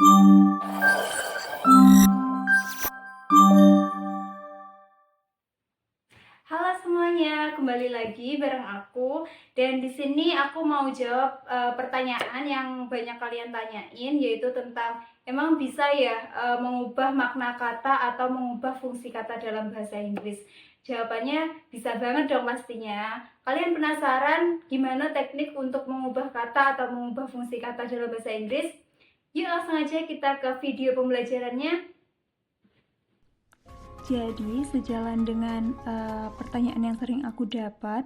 Halo semuanya, kembali lagi bareng aku. Dan di sini aku mau jawab pertanyaan yang banyak kalian tanyain, yaitu tentang emang bisa ya mengubah makna kata atau mengubah fungsi kata dalam bahasa Inggris. Jawabannya bisa banget dong pastinya. Kalian penasaran gimana teknik untuk mengubah kata atau mengubah fungsi kata dalam bahasa Inggris? Yuk langsung aja kita ke video pembelajarannya. Jadi, sejalan dengan pertanyaan yang sering aku dapat,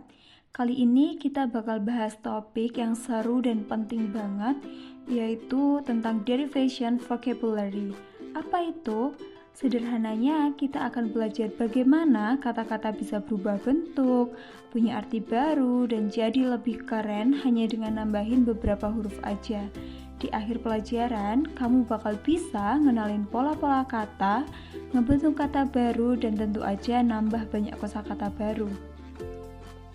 kali ini kita bakal bahas topik yang seru dan penting banget, yaitu tentang derivation vocabulary. Apa itu? Sederhananya, kita akan belajar bagaimana kata-kata bisa berubah bentuk, punya arti baru, dan jadi lebih keren hanya dengan nambahin beberapa huruf aja. Di akhir pelajaran, kamu bakal bisa ngenalin pola-pola kata, ngebentuk kata baru, dan tentu aja nambah banyak kosakata baru.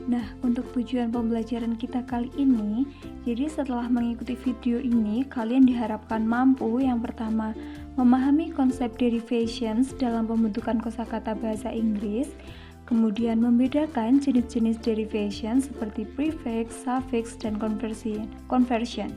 Nah, untuk tujuan pembelajaran kita kali ini, jadi setelah mengikuti video ini, kalian diharapkan mampu yang pertama, memahami konsep derivations dalam pembentukan kosakata bahasa Inggris, kemudian membedakan jenis-jenis derivation seperti prefix, suffix, dan conversion.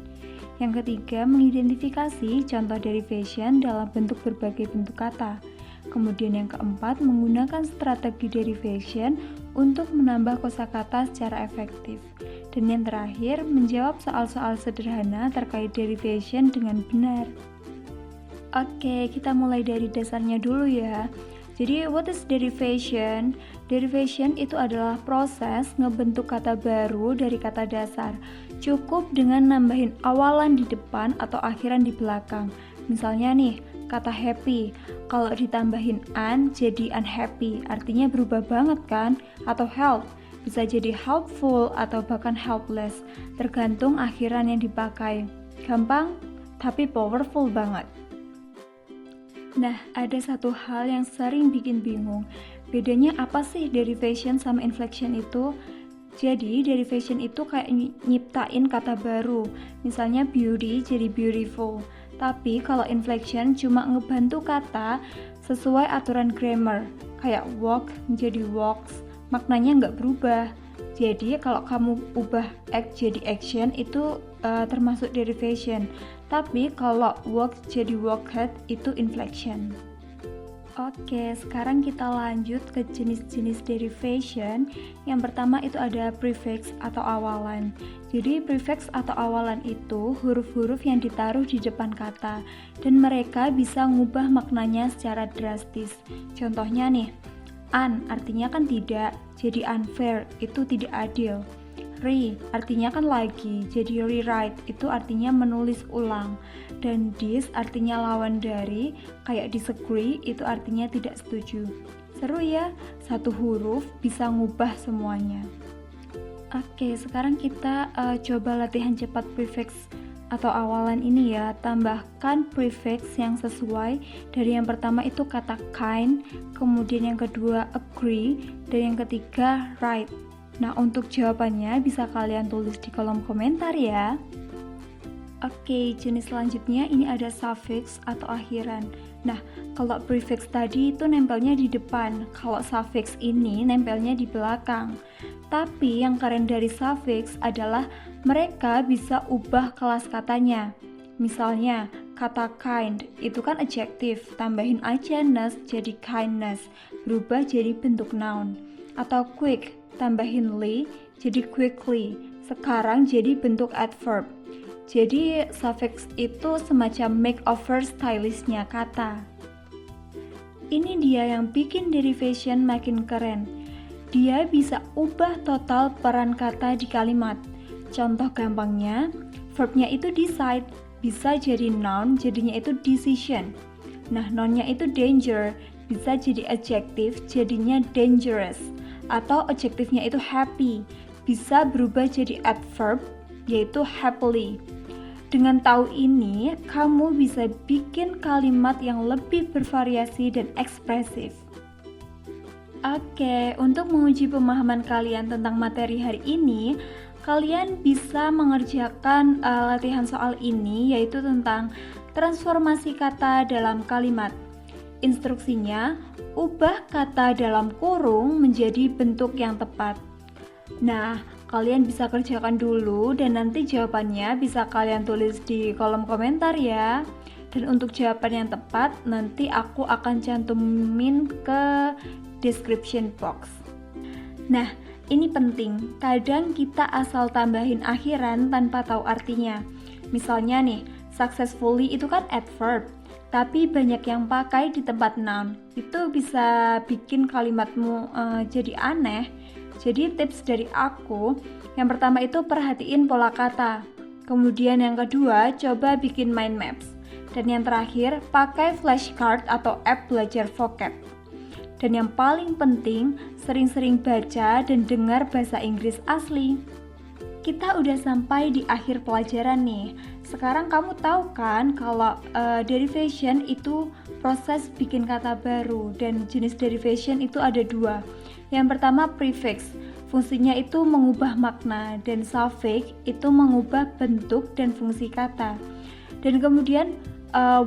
Yang ketiga, mengidentifikasi contoh derivation dalam bentuk berbagai bentuk kata. Kemudian yang keempat, menggunakan strategi derivation untuk menambah kosakata secara efektif. Dan yang terakhir, menjawab soal-soal sederhana terkait derivation dengan benar. Oke, kita mulai dari dasarnya dulu ya. Jadi, what is derivation? Derivation itu adalah proses ngebentuk kata baru dari kata dasar. Cukup dengan nambahin awalan di depan atau akhiran di belakang. Misalnya nih, kata happy. Kalau ditambahin an jadi unhappy, artinya berubah banget kan? Atau help, bisa jadi helpful atau bahkan helpless, tergantung akhiran yang dipakai. Gampang, tapi powerful banget. Nah, ada satu hal yang sering bikin bingung. Bedanya apa sih derivation sama inflection itu? Jadi, derivation itu kayak nyiptain kata baru. Misalnya beauty jadi beautiful. Tapi kalau inflection cuma ngebantu kata sesuai aturan grammar. Kayak walk menjadi walks, maknanya nggak berubah. Jadi, kalau kamu ubah act jadi action itu termasuk derivation. Tapi kalau walk jadi walked itu inflection. Oke, sekarang kita lanjut ke jenis-jenis derivation. Yang pertama itu ada prefix atau awalan. Jadi prefix atau awalan itu huruf-huruf yang ditaruh di depan kata dan mereka bisa ngubah maknanya secara drastis. Contohnya nih, un artinya kan tidak, jadi unfair, itu tidak adil. Re artinya kan lagi, jadi rewrite itu artinya menulis ulang. Dan dis artinya lawan dari, kayak disagree itu artinya tidak setuju. Seru ya, satu huruf bisa ngubah semuanya. Oke, sekarang kita coba latihan cepat prefix atau awalan ini ya. Tambahkan prefix yang sesuai. Dari yang pertama itu kata kind, kemudian yang kedua agree, dan yang ketiga right. Nah, untuk jawabannya bisa kalian tulis di kolom komentar ya. Oke, jenis selanjutnya ini ada suffix atau akhiran. Nah, kalau prefix tadi itu nempelnya di depan, kalau suffix ini nempelnya di belakang. Tapi yang keren dari suffix adalah mereka bisa ubah kelas katanya. Misalnya, kata kind itu kan adjective, tambahin aja ness jadi kindness, berubah jadi bentuk noun. Atau quick, tambahin ly jadi quickly, sekarang jadi bentuk adverb. Jadi suffix itu semacam makeover stylishnya kata. Ini dia yang bikin derivation makin keren. Dia bisa ubah total peran kata di kalimat. Contoh gampangnya, verbnya itu decide, bisa jadi noun, jadinya itu decision. Nah, nounnya itu danger, bisa jadi adjective, jadinya dangerous. Atau adjektifnya itu happy, bisa berubah jadi adverb, yaitu happily. Dengan tahu ini, kamu bisa bikin kalimat yang lebih bervariasi dan ekspresif. Oke, untuk menguji pemahaman kalian tentang materi hari ini, kalian bisa mengerjakan latihan soal ini, yaitu tentang transformasi kata dalam kalimat. Instruksinya, ubah kata dalam kurung menjadi bentuk yang tepat. Nah, kalian bisa kerjakan dulu dan nanti jawabannya bisa kalian tulis di kolom komentar ya. Dan untuk jawaban yang tepat, nanti aku akan cantumin ke description box. Nah, ini penting. Kadang kita asal tambahin akhiran tanpa tahu artinya. Misalnya nih, successfully itu kan adverb, tapi banyak yang pakai di tempat noun. Itu bisa bikin kalimatmu jadi aneh. Jadi tips dari aku, yang pertama itu perhatiin pola kata. Kemudian yang kedua, coba bikin mind maps. Dan yang terakhir, pakai flashcard atau app belajar vocab. Dan yang paling penting, sering-sering baca dan dengar bahasa Inggris asli. Kita udah sampai di akhir pelajaran nih. Sekarang kamu tahu kan kalau derivation itu proses bikin kata baru, dan jenis derivation itu ada dua. Yang pertama prefix, fungsinya itu mengubah makna, dan suffix itu mengubah bentuk dan fungsi kata. Dan kemudian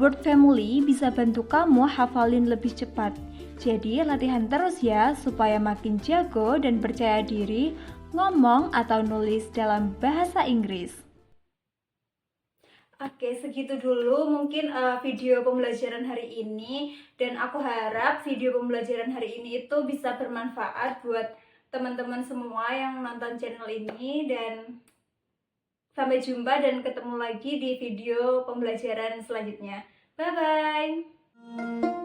word family bisa bantu kamu hafalin lebih cepat. Jadi latihan terus ya supaya makin jago dan percaya diri ngomong atau nulis dalam bahasa Inggris. Oke, segitu dulu mungkin video pembelajaran hari ini, dan aku harap video pembelajaran hari ini itu bisa bermanfaat buat teman-teman semua yang nonton channel ini, dan sampai jumpa dan ketemu lagi di video pembelajaran selanjutnya. Bye-bye!